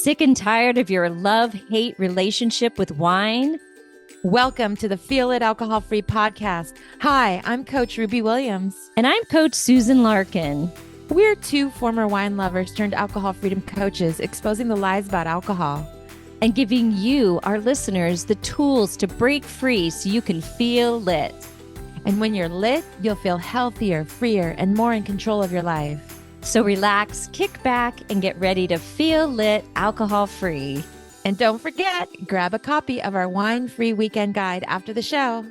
Sick and tired of your love-hate relationship with wine? Welcome to the Feel It Alcohol-Free podcast. Hi, I'm Coach Ruby Williams. And I'm Coach Susan Larkin. We're two former wine lovers turned alcohol freedom coaches, exposing the lies about alcohol. And giving you, our listeners, the tools to break free so you can feel lit. And when you're lit, you'll feel healthier, freer, and more in control of your life. So relax, kick back, and get ready to feel lit alcohol-free. And don't forget, grab a copy of our wine-free weekend guide after the show.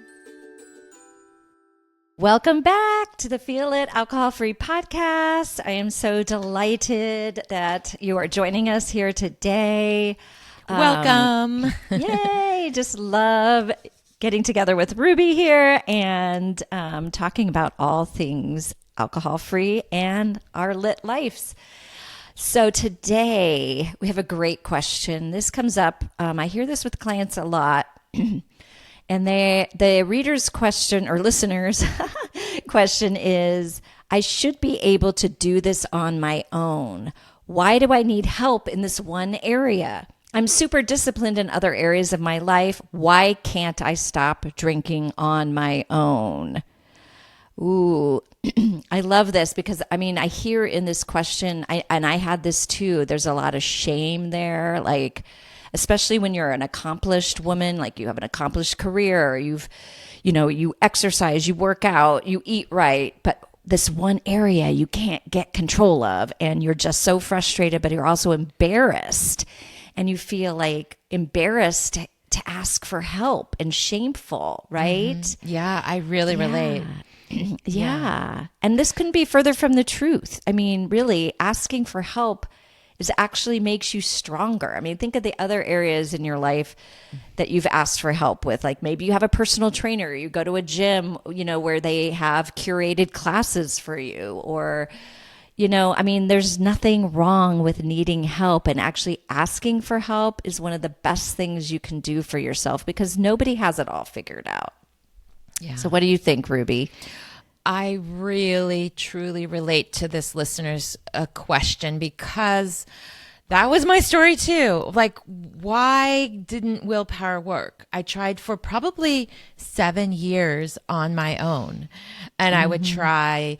Welcome back to the Feel It Alcohol-Free podcast. I am so delighted that you are joining us here today. Welcome. Yay. Just love getting together with Ruby here and talking about all things alcohol-free and our lit lives. So today we have a great question. This comes up. I hear this with clients a lot. And the reader's question or listener's question is, I should be able to do this on my own. Why do I need help in this one area? I'm super disciplined in other areas of my life. Why can't I stop drinking on my own? Ooh, I love this because, I hear in this question, and I had this too, there's a lot of shame there, like, especially when you're an accomplished woman, like you have an accomplished career, you exercise, you work out, you eat right, but this one area you can't get control of, and you're just so frustrated, but you're also embarrassed, and you feel like embarrassed to ask for help and shameful, right? Mm-hmm. Yeah, I really relate. Yeah. And this couldn't be further from the truth. Really, asking for help actually makes you stronger. Think of the other areas in your life that you've asked for help with. Like maybe you have a personal trainer, you go to a gym, where they have curated classes for you, or, there's nothing wrong with needing help, and actually asking for help is one of the best things you can do for yourself because nobody has it all figured out. Yeah. So what do you think, Ruby? I really, truly relate to this listener's question because that was my story too. Like, why didn't willpower work? I tried for probably 7 years on my own, and I would try,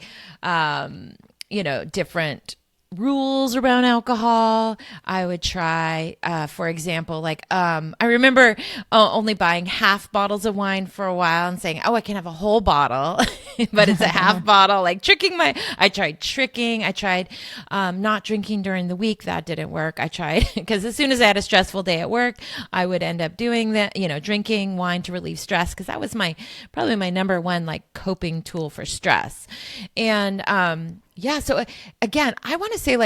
different rules around alcohol. I would try, for example, I remember only buying half bottles of wine for a while and saying, oh, I can have a whole bottle, but it's a half bottle, I tried tricking. I tried not drinking during the week. That didn't work. I tried, because as soon as I had a stressful day at work, I would end up doing that, drinking wine to relieve stress, because that was probably my number one, coping tool for stress. And, yeah. So again, I want to say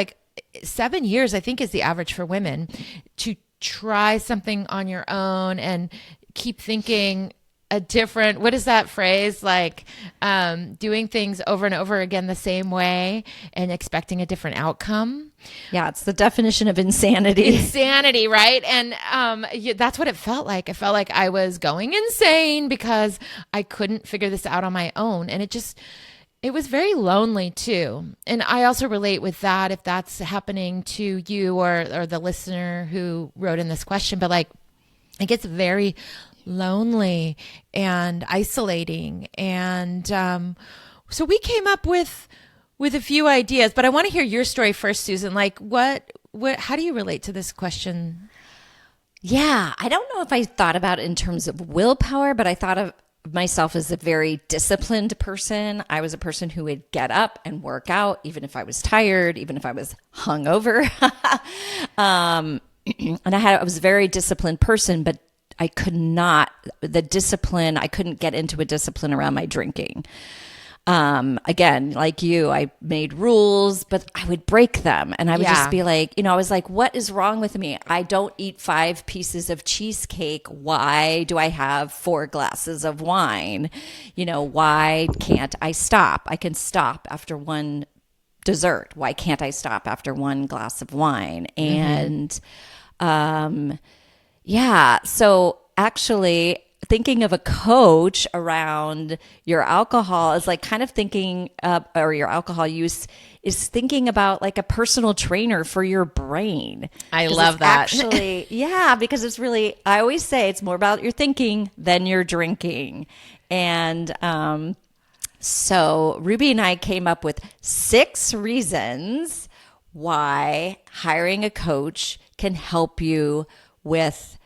7 years, I think, is the average for women to try something on your own and keep thinking a different, what is that phrase? Doing things over and over again the same way and expecting a different outcome. Yeah, it's the definition of insanity. Insanity, right? And that's what it felt like. It felt like I was going insane because I couldn't figure this out on my own. And it was very lonely too. And I also relate with that, if that's happening to you or the listener who wrote in this question, but it gets very lonely and isolating. And so we came up with a few ideas, but I want to hear your story first, Susan. How do you relate to this question? Yeah, I don't know if I thought about it in terms of willpower, but I thought of myself as a very disciplined person. I was a person who would get up and work out, even if I was tired, even if I was hungover. And I was a very disciplined person, but I couldn't get into a discipline around my drinking. Again, like you, I made rules, but I would break them. And I would just be like, I was like, what is wrong with me? I don't eat 5 pieces of cheesecake. Why do I have 4 glasses of wine? Why can't I stop? I can stop after one dessert. Why can't I stop after one glass of wine? And, so actually thinking of a coach around your alcohol is like kind of thinking or your alcohol use is thinking about like a personal trainer for your brain. I 'Cause love it's that. Actually, yeah, because it's really, I always say it's more about your thinking than your drinking. And so Ruby and I came up with 6 reasons why hiring a coach can help you with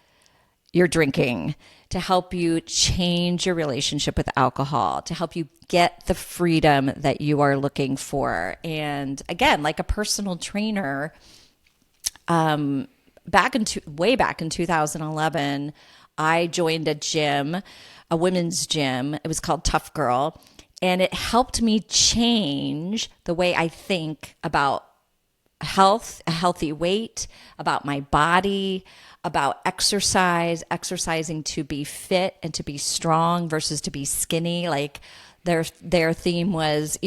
your drinking, to help you change your relationship with alcohol, to help you get the freedom that you are looking for. And again, like a personal trainer, way back in 2011, I joined a gym, a women's gym. It was called Tough Girl, and it helped me change the way I think about health, a healthy weight, about my body, about exercise, exercising to be fit and to be strong versus to be skinny. Like their theme was,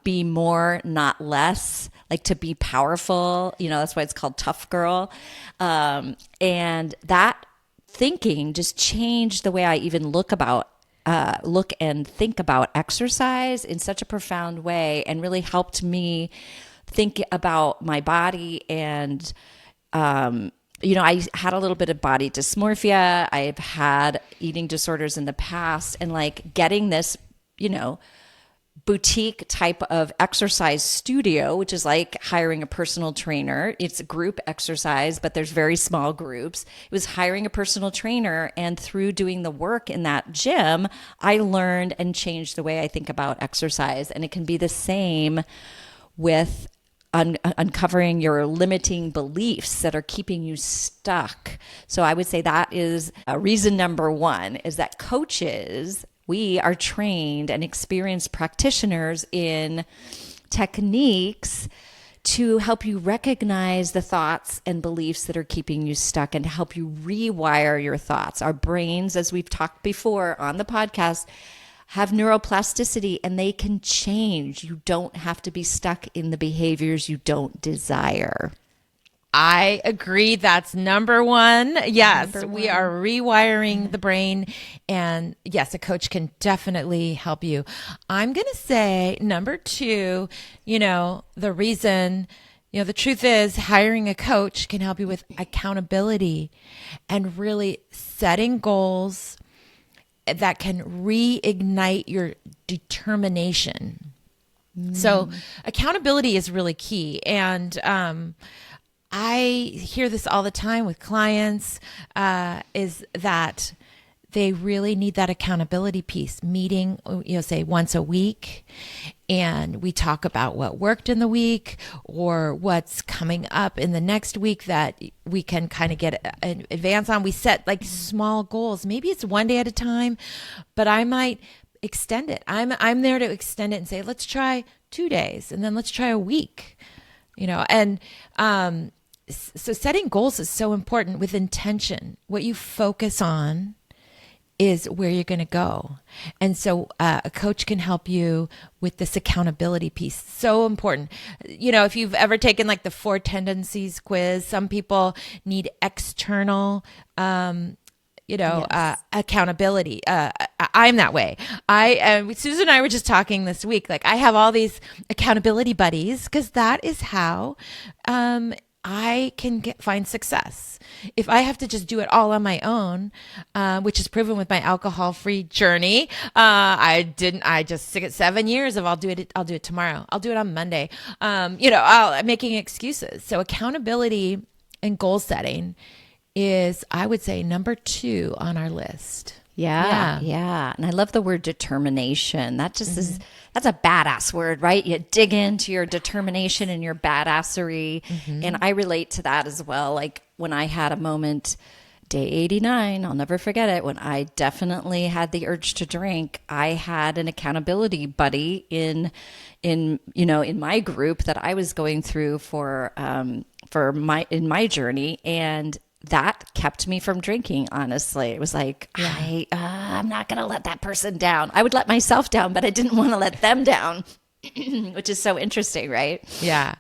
be more, not less, like to be powerful. That's why it's called Tough Girl. And that thinking just changed the way I even look and think about exercise in such a profound way, and really helped me think about my body. And I had a little bit of body dysmorphia. I've had eating disorders in the past, and like getting this, boutique type of exercise studio, which is like hiring a personal trainer. It's a group exercise, but there's very small groups. It was hiring a personal trainer. And through doing the work in that gym, I learned and changed the way I think about exercise. And it can be the same with uncovering your limiting beliefs that are keeping you stuck. So I would say that is reason number 1, is that coaches, we are trained and experienced practitioners in techniques to help you recognize the thoughts and beliefs that are keeping you stuck, and to help you rewire your thoughts. Our brains, as we've talked before on the podcast, have neuroplasticity, and they can change. You don't have to be stuck in the behaviors you don't desire. I agree. That's number 1. Yes, Number we 1. are rewiring the brain. And yes, a coach can definitely help you. I'm going to say number 2, the reason, the truth is hiring a coach can help you with accountability and really setting goals that can reignite your determination. So accountability is really key. And I hear this all the time with clients, is that they really need that accountability piece, meeting, say once a week. And we talk about what worked in the week or what's coming up in the next week that we can kind of get an advance on. We set like small goals. Maybe it's one day at a time, but I might extend it. I'm there to extend it and say, let's try 2 days, and then let's try a week, so setting goals is so important with intention. What you focus on is where you're going to go. And so a coach can help you with this accountability piece. So important. If you've ever taken like the 4 tendencies quiz, some people need external, accountability. I'm that way. Susan and I were just talking this week, like I have all these accountability buddies, because that is how, I can find success. If I have to just do it all on my own, which is proven with my alcohol-free journey. I just stick at 7 years of I'll do it tomorrow. I'll do it on Monday. I'm making excuses. So accountability and goal setting is, I would say, number 2 on our list. Yeah. And I love the word determination. That just is, that's a badass word, right? You dig into your determination and your badassery. And I relate to that as well. Like when I had a moment, day 89, I'll never forget it, when I definitely had the urge to drink, I had an accountability buddy in my group that I was going through in my journey. And that kept me from drinking, honestly. It was like, I'm not going to let that person down. I would let myself down, but I didn't want to let them down, which is so interesting, right? Yeah.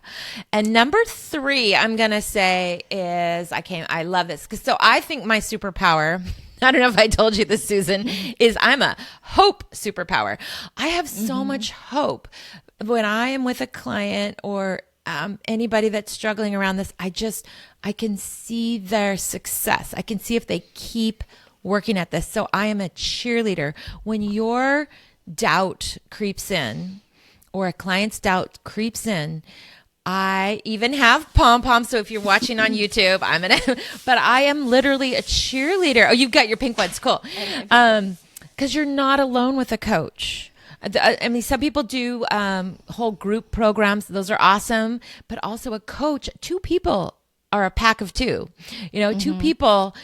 And number 3, I'm going to say is, I love this. So I think my superpower I don't know if I told you this, Susan, is I'm a hope superpower. I have so much hope when I am with a client or anybody that's struggling around this. I can see their success. I can see if they keep working at this. So I am a cheerleader. When your doubt creeps in, or a client's doubt creeps in, I even have pom-poms. So if you're watching on YouTube, but I am literally a cheerleader. Oh, you've got your pink ones. Cool. Because you're not alone with a coach. I mean, some people do whole group programs. Those are awesome. But also a coach, two people are a pack of two. Two people,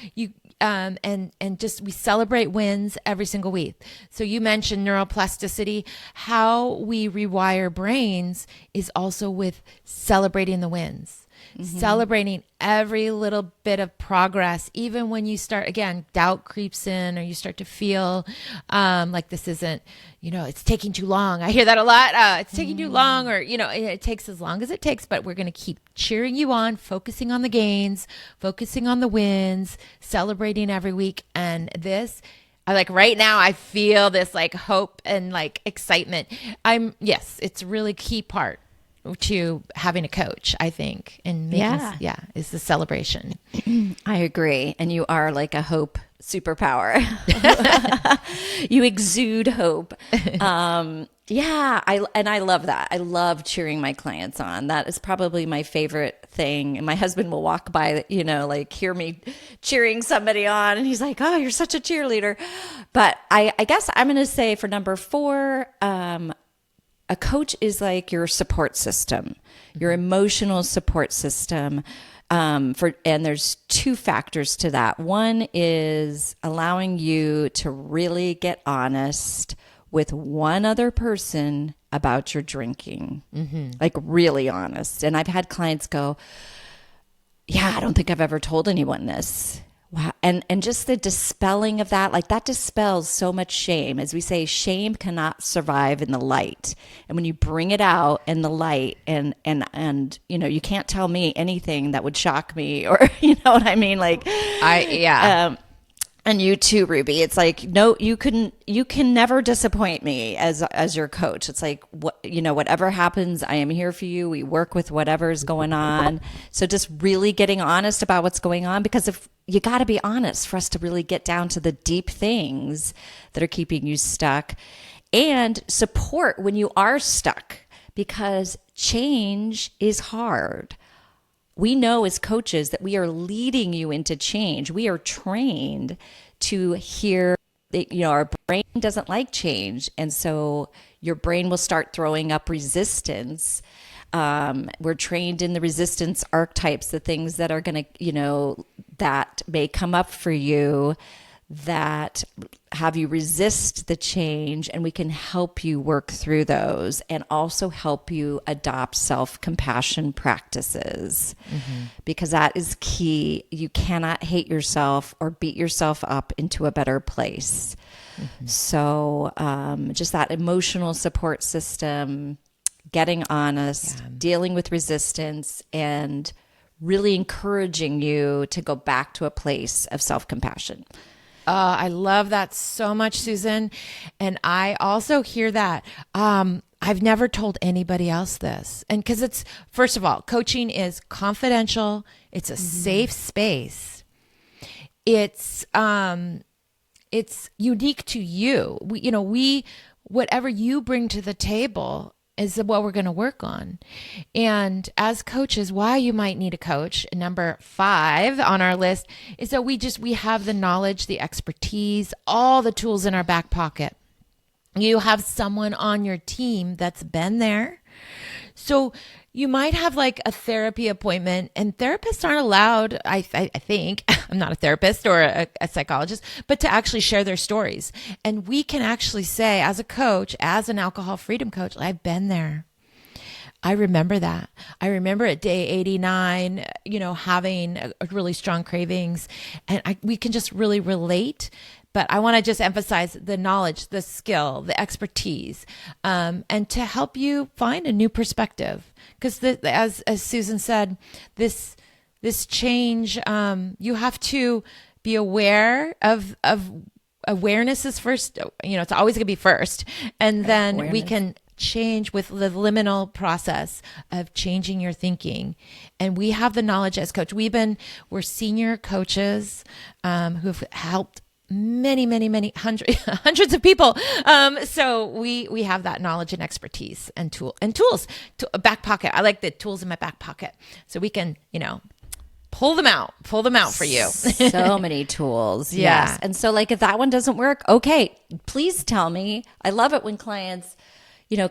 and just we celebrate wins every single week. So you mentioned neuroplasticity. How we rewire brains is also with celebrating the wins. Celebrating every little bit of progress, even when you start, again, doubt creeps in, or you start to feel like this isn't, it's taking too long. I hear that a lot. It's taking too long, or, it takes as long as it takes, but we're going to keep cheering you on, focusing on the gains, focusing on the wins, celebrating every week. And this, right now, I feel this like hope and like excitement. Yes, it's a really key part to having a coach, I think, and is the celebration. I agree. And you are like a hope superpower. You exude hope. I love that. I love cheering my clients on. That is probably my favorite thing. And my husband will walk by, hear me cheering somebody on, and he's like, "Oh, you're such a cheerleader." But I guess I'm going to say for number 4, a coach is like your support system, your emotional support system. And there's 2 factors to that. One is allowing you to really get honest with one other person about your drinking, like really honest. And I've had clients go, "Yeah, I don't think I've ever told anyone this." Wow. And just the dispelling of that, like that dispels so much shame. As we say, shame cannot survive in the light. And when you bring it out in the light and you can't tell me anything that would shock me, or, you know what I mean? And you too, Ruby. It's like, no, you can never disappoint me as your coach. It's like, whatever happens, I am here for you. We work with whatever's going on. So just really getting honest about what's going on, because if you got to be honest for us to really get down to the deep things that are keeping you stuck, and support when you are stuck, because change is hard. We know as coaches that we are leading you into change. We are trained to hear that, our brain doesn't like change. And so your brain will start throwing up resistance. We're trained in the resistance archetypes, the things that are going to, that may come up for you that have you resist the change, and we can help you work through those and also help you adopt self-compassion practices, because that is key. You cannot hate yourself or beat yourself up into a better place. So just that emotional support system, getting honest, dealing with resistance, and really encouraging you to go back to a place of self-compassion. I love that so much, Susan. And I also hear that. I've never told anybody else this. And because it's, first of all, coaching is confidential. It's a safe space. It's unique to you. Whatever you bring to the table is what we're going to work on. And as coaches, why you might need a coach, number 5 on our list, is that we have the knowledge, the expertise, all the tools in our back pocket. You have someone on your team that's been there. So you might have like a therapy appointment, and therapists aren't allowed, I think, I'm not a therapist or a psychologist, but to actually share their stories. And we can actually say, as a coach, as an alcohol freedom coach, I've been there. I remember that. I remember at day 89, having a really strong cravings, and we can just really relate. But I want to just emphasize the knowledge, the skill, the expertise, and to help you find a new perspective. Because as Susan said, this change, you have to be aware of awareness is first, it's always going to be first. And then Awareness. we can change with the liminal process of changing your thinking. And we have the knowledge as coach. We're senior coaches who've helped many hundreds of people. So we have that knowledge and expertise and tools to a back pocket. I like the tools in my back pocket so we can, pull them out for you. So many tools. Yeah. Yes. And so like if that one doesn't work, okay, please tell me. I love it when clients,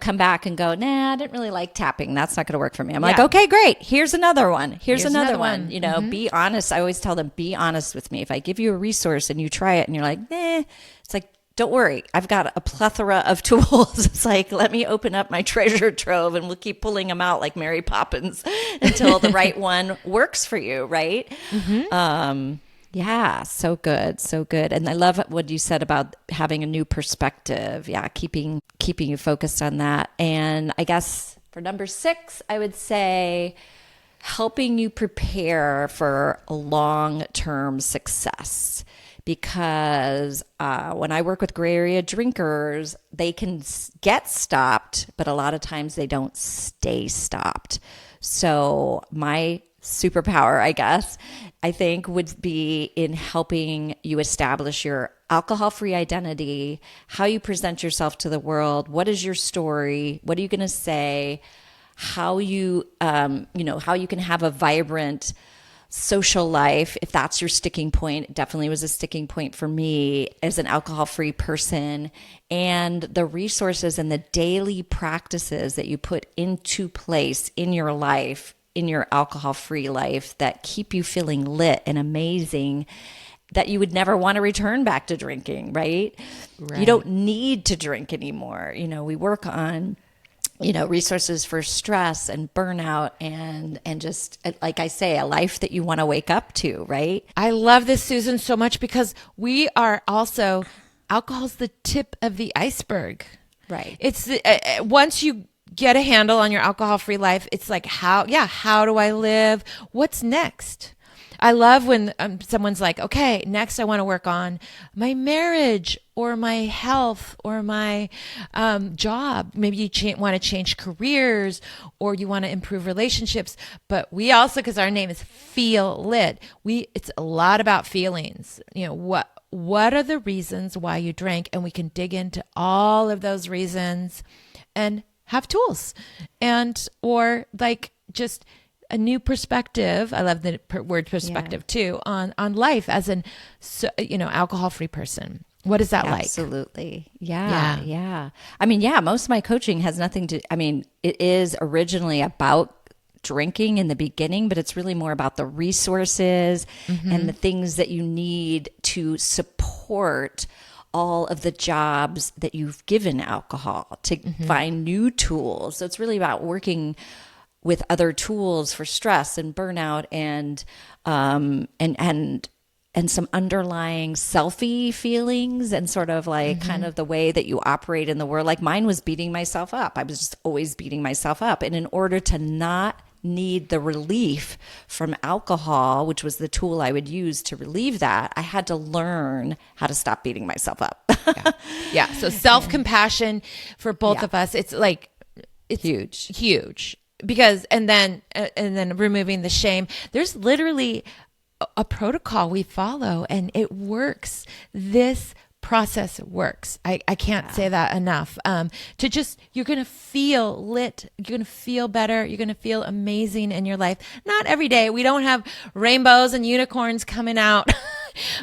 come back and go, nah, I didn't really like tapping. That's not going to work for me. I'm like, okay, great. Here's another one. Here's another one. Be honest. I always tell them, be honest with me. If I give you a resource and you try it and you're like, it's like, don't worry. I've got a plethora of tools. It's like, let me open up my treasure trove and we'll keep pulling them out like Mary Poppins until the right one works for you. Right. Yeah, so good, so good. And I love what you said about having a new perspective. Yeah, keeping you focused on that. And I guess for number 6, I would say helping you prepare for long-term success. Because when I work with gray area drinkers, they can get stopped, but a lot of times they don't stay stopped. So my superpower, I guess, I think would be in helping you establish your alcohol-free identity, how you present yourself to the world, what is your story, what are you going to say, how you, how you can have a vibrant social life, if that's your sticking point. It definitely was a sticking point for me as an alcohol-free person, and the resources and the daily practices that you put into place in your life, in your alcohol-free life, that keep you feeling lit and amazing, that you would never want to return back to drinking, right? You don't need to drink anymore. We work on resources for stress and burnout and just, like I say, a life that you want to wake up to, right? I love this, Susan, so much because we are also, alcohol's the tip of the iceberg. Right. It's once you get a handle on your alcohol-free life, it's like, how do I live? What's next? I love when someone's like, okay, next I want to work on my marriage or my health or my job. Maybe you want to change careers or you want to improve relationships. But we also, because our name is Feel Lit, it's a lot about feelings. What are the reasons why you drank? And we can dig into all of those reasons and have tools or like just a new perspective. I love the word perspective too on life as an, alcohol-free person. What is that like? Absolutely. Yeah. I mean, most of my coaching has nothing to, it is originally about drinking in the beginning, but it's really more about the resources and the things that you need to support all of the jobs that you've given alcohol, to find new tools. So it's really about working with other tools for stress and burnout and some underlying selfie feelings and sort of like kind of the way that you operate in the world. Like mine was beating myself up. I was just always beating myself up. And in order to not need the relief from alcohol, which was the tool I would use to relieve that, I had to learn how to stop beating myself up. Yeah. So self-compassion for both of us, it's huge. Because, and then removing the shame, there's literally a protocol we follow and it works. This process works. I can't say that enough. You're going to feel lit. You're going to feel better. You're going to feel amazing in your life. Not every day. We don't have rainbows and unicorns coming out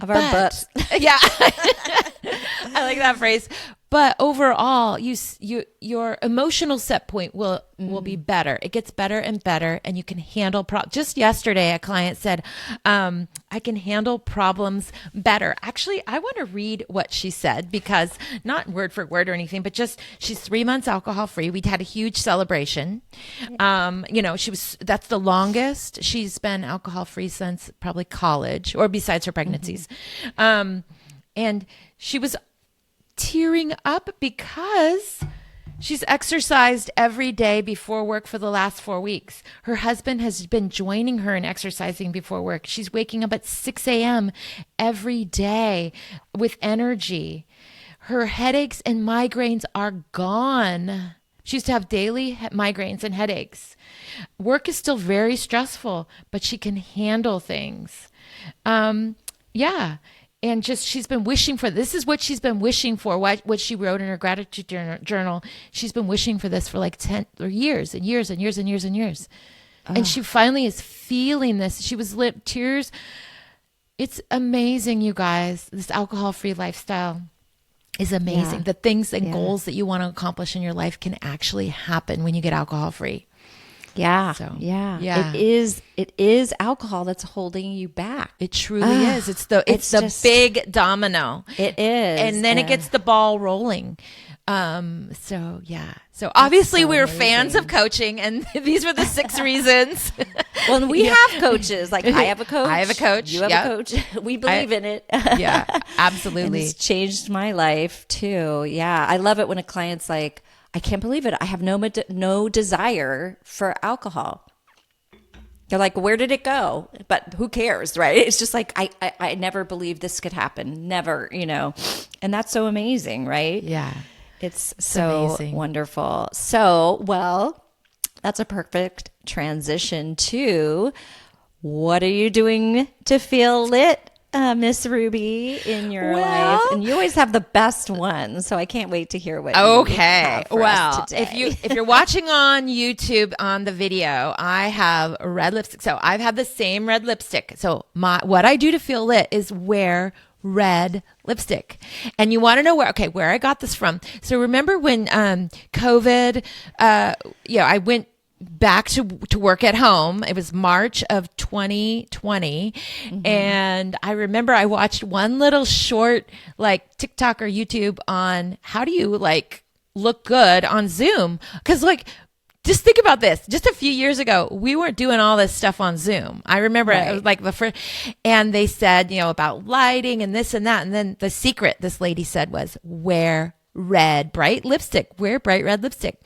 of our butts. Yeah. I like that phrase. But overall, your emotional set point will be better. It gets better and better, and you can handle just yesterday, a client said, I can handle problems better. Actually, I want to read what she said, because not word for word or anything, but just she's 3 months alcohol free. We'd had a huge celebration. That's the longest she's been alcohol free since probably college, or besides her pregnancies. And she was tearing up because She's exercised every day before work for the last 4 weeks. Her husband has been joining her in exercising before work. She's waking up at 6 a.m. every day with energy. Her headaches and migraines are gone. She used to have daily migraines and headaches. Work is still very stressful, but she can handle things. Yeah. And just she's been wishing for this is what she's been wishing for, what she wrote in her gratitude journal. She's been wishing for this for like 10 or years and years and years and years and years. And she finally is feeling this. She was lit tears. It's amazing, you guys. This alcohol-free lifestyle is amazing. Yeah. The things and goals that you want to accomplish in your life can actually happen when you get alcohol-free. Yeah. So, yeah. yeah. It is alcohol that's holding you back. It truly is. It's the big domino. It is. And then it gets the ball rolling. So yeah. So obviously so we're amazing. fans of coaching, and these were the 6 reasons. Well, and we have coaches. Like I have a coach. I have a coach. You have a coach. We believe in it. Yeah, And absolutely. it's changed my life too. Yeah. I love it when a client's like, I can't believe it. I have no desire for alcohol. They're like, where did it go? But who cares, right? It's just like, I never believed this could happen. Never, and that's so amazing, right? Yeah. It's so amazing. wonderful. So, well, that's a perfect transition to what are you doing to feel lit, Miss Ruby, in your life? And you always have the best ones, so I can't wait to hear what you have for us today. if you're watching on YouTube on the video, I have a red lipstick. So I've had the same red lipstick. So what I do to feel lit is wear red lipstick. And you want to know where I got this from. So remember when COVID, I went back to work at home. It was March of 2020. And I remember I watched one little short like TikTok or YouTube on how do you like look good on Zoom? Because just think about this. Just a few years ago, we weren't doing all this stuff on Zoom. I remember it was like the first, and they said, about lighting and this and that. And then the secret, this lady said, was wear bright lipstick, wear bright red lipstick.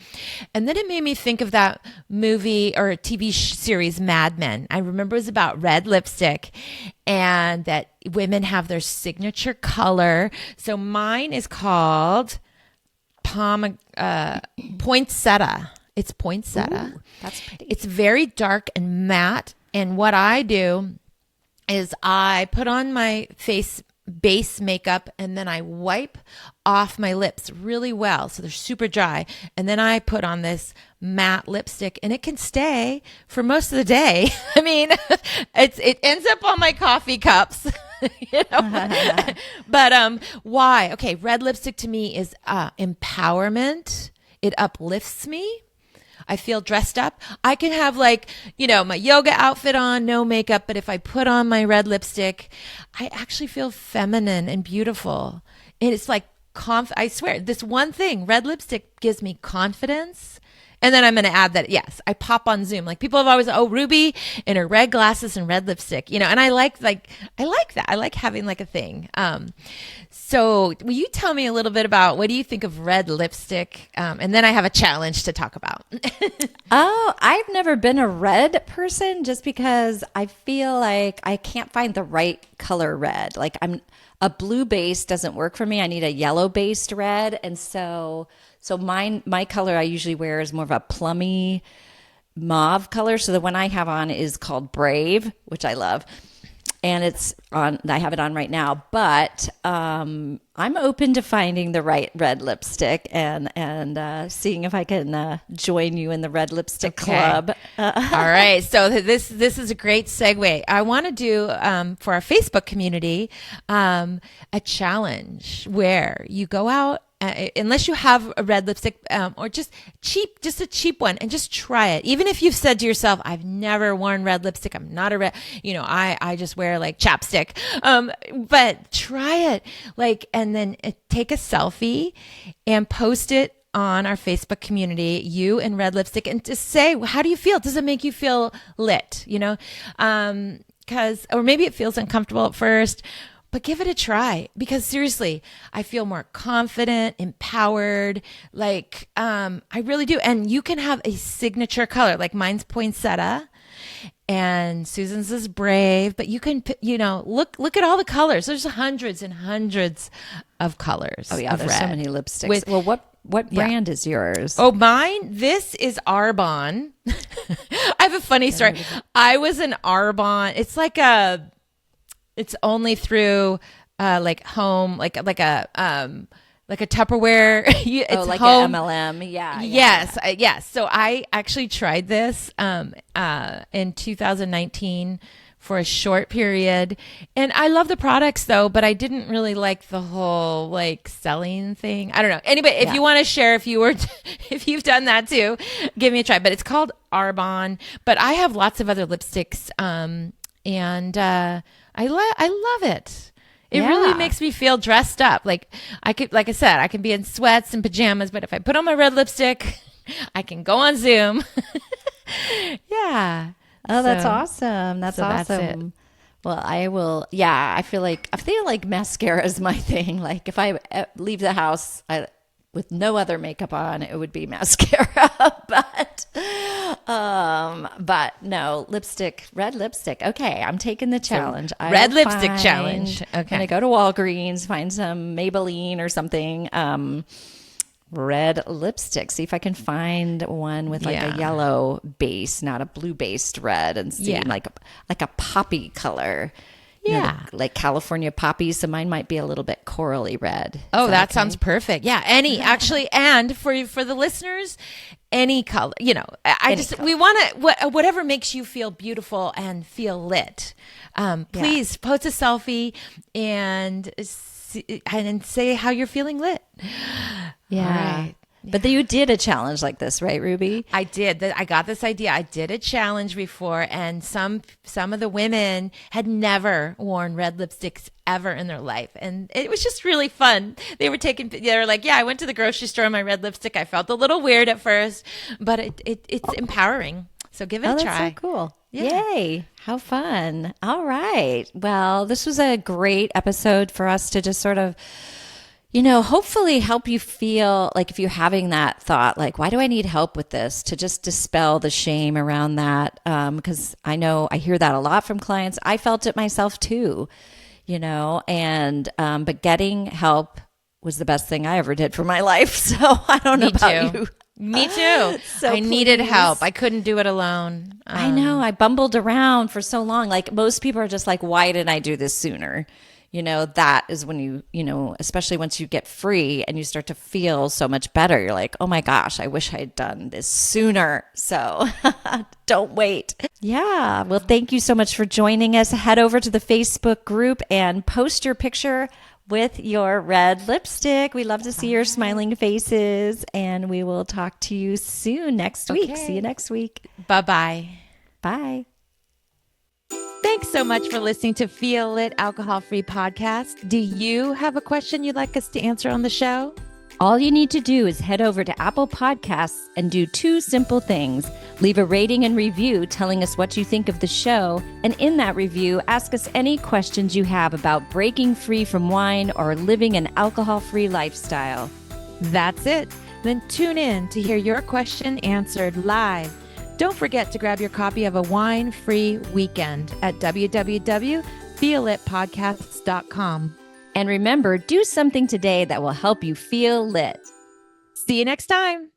And then it made me think of that movie or TV series, Mad Men. I remember it was about red lipstick and that women have their signature color. So mine is called poinsettia. It's poinsettia. Ooh, that's pretty. It's very dark and matte. And what I do is I put on my face base makeup and then I wipe off my lips really well so they're super dry. And then I put on this matte lipstick and it can stay for most of the day. I mean, it ends up on my coffee cups. But why? Okay, red lipstick to me is empowerment. It uplifts me. I feel dressed up. I can have my yoga outfit on, no makeup, but if I put on my red lipstick, I actually feel feminine and beautiful. And it's like, I swear, this one thing, red lipstick gives me confidence. And then I'm going to add that, yes, I pop on Zoom. Like people have always, Ruby in her red glasses and red lipstick, and I like that. I like having like a thing. So will you tell me a little bit about what do you think of red lipstick? And then I have a challenge to talk about. Oh, I've never been a red person just because I feel like I can't find the right color red. Like a blue base doesn't work for me. I need a yellow based red. And so my color I usually wear is more of a plummy mauve color. So the one I have on is called Brave, which I love. And I have it on right now, but I'm open to finding the right red lipstick and seeing if I can join you in the red lipstick club. All right. So this is a great segue. I want to do for our Facebook community a challenge where you go out. Unless you have a red lipstick or just a cheap one, and just try it. Even if you've said to yourself, I've never worn red lipstick, I'm not a red, I just wear like chapstick. But try it, and then take a selfie and post it on our Facebook community, you and red lipstick, and just say, how do you feel? Does it make you feel lit? Or maybe it feels uncomfortable at first. But give it a try, because seriously, I feel more confident, empowered. Like, I really do. And you can have a signature color, like mine's poinsettia and Susan's is brave, but you can, look at all the colors. There's hundreds and hundreds of colors. Oh yeah, of there's red. so many lipsticks. Well, what brand is yours? Oh, mine, this is Arbonne. I have a funny story. I was an Arbonne. It's only through like home, like a Tupperware. It's like home. an MLM. Yeah. Yes. So I actually tried this in 2019 for a short period, and I love the products though, but I didn't really like the whole like selling thing. I don't know. Anyway, if you want to share, if you've done that too, give me a try. But it's called Arbonne. But I have lots of other lipsticks, and I love it. It really makes me feel dressed up. Like I said, I can be in sweats and pajamas, but if I put on my red lipstick, I can go on Zoom. Yeah. Oh, that's awesome. That's awesome. That's it. Well, I will. Yeah, I feel like mascara is my thing. Like if I leave the house with no other makeup on, it would be mascara. But no, red lipstick. Okay, I'm taking the challenge. Red lipstick challenge. Okay. I'm gonna go to Walgreens, find some Maybelline or something. Red lipstick. See if I can find one with like a yellow base, not a blue based red, and see like a poppy color. Yeah. Like California poppies. So mine might be a little bit corally red. Oh, that sounds perfect. Yeah. Actually, and for the listeners, any color, we want to, whatever makes you feel beautiful and feel lit. Please post a selfie and say how you're feeling lit. Yeah. Right. But you did a challenge like this, right, Ruby? I did. I got this idea. I did a challenge before, and some of the women had never worn red lipsticks ever in their life, and it was just really fun. They were like, "Yeah, I went to the grocery store in my red lipstick. I felt a little weird at first, but it's empowering. So give it a try." That's so cool. Yeah. Yay. How fun. All right. Well, this was a great episode for us to just sort of hopefully help you feel like if you're having that thought, like, why do I need help with this? To just dispel the shame around that. Because I know I hear that a lot from clients. I felt it myself too, but getting help was the best thing I ever did for my life. So I don't know about you. Me too. So I needed help. I couldn't do it alone. I know. I bumbled around for so long. Like most people are just like, why didn't I do this sooner? That is when you especially once you get free and you start to feel so much better, you're like, oh my gosh, I wish I had done this sooner. So don't wait. Yeah. Well, thank you so much for joining us. Head over to the Facebook group and post your picture with your red lipstick. We love to see your smiling faces, and we will talk to you soon next week. See you next week. Bye-bye. Bye. Thanks so much for listening to Feel Lit Alcohol Free Podcast. Do you have a question you'd like us to answer on the show? All you need to do is head over to Apple Podcasts and do two simple things. Leave a rating and review telling us what you think of the show. And in that review, ask us any questions you have about breaking free from wine or living an alcohol-free lifestyle. That's it. Then tune in to hear your question answered live. Don't forget to grab your copy of A Wine-Free Weekend at www.feelitpodcasts.com. And remember, do something today that will help you feel lit. See you next time.